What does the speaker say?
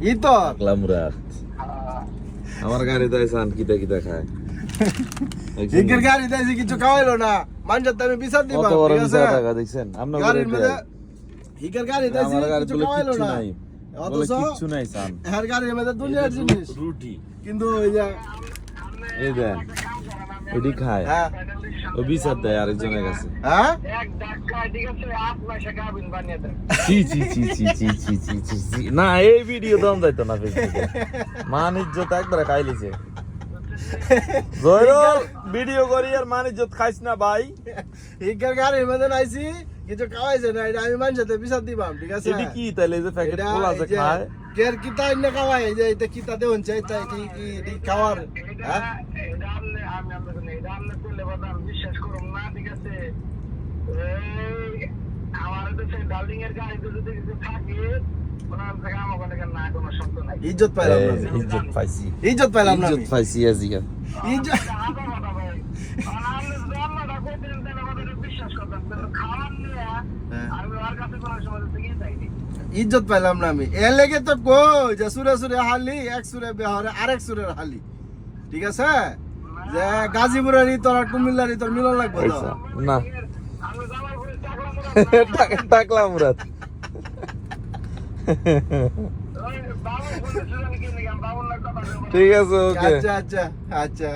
ইতো মুরাদ আমার গাড়ি তো আইসান কিতা কিতা খায় হিকের গাড়ি দেয় কিছু খাওয়াইলো না মানুষের আমি বিচার দিবা কত বড় ঠিক আছে? বিচার টাকা দেখছেন আপনার গাড়ির মধ্যে হিকের গাড়ি দেয় আমার গাড়ি কিছু বলে খাওয়াইলো কিচ্ছু না নাই বলে অথচ কিচ্ছু নাই সান হ্যার গাড়ির মধ্যে দুনিয়ার জিনিস রুটি কিন্তু ওই যে এই দেন এডি খায় হ্যাঁ ও বিচার দেয় আরেকজনের কাছে হ্যাঁ ছি ছি ছি ছি ছি ছি ছি ছি ছি। না এই ভিডিও দম যাইতো না ফেসবুকে মান ইজ্জত একবারে খাইলিছে জয়রল ভিডিও করি আর মান ইজ্জত খাইছ না ভাই হিকের গাড়ির মধ্যে নাইছি কিছু খাওয়াইছে না এটা আমি মানুষের বিচার দিবাম ঠিক আছে এডি কি তাইলে যে প্যাকেট এটা খোলা এই আছে যে খায় কের কিতা ইন্না খাওয়াই এই যে এটা কিতা দেউন চাই তাই কি কি খাওয়ার হ্যাঁ ইজ্জত পাইলাম না আমি। ইজ্জত পাইছি ইজ্জত পাইলাম না ইজ্জত আমি। পাইছি আজিকা ইজ্জত ইজ্জত পাইলাম না আমি এর লেগে তো কই যে সুরে সুরে হালি এক সুরে বেহরে আরেক সুরের হালি ঠিক আছে যে গাজীপুরের তোর আর কুমিল্লার তোর মিলন লাগবে তো আচ্ছা না টাকলা মুরাদ ঠিক আছে ওকে আচ্ছা আচ্ছা আচ্ছা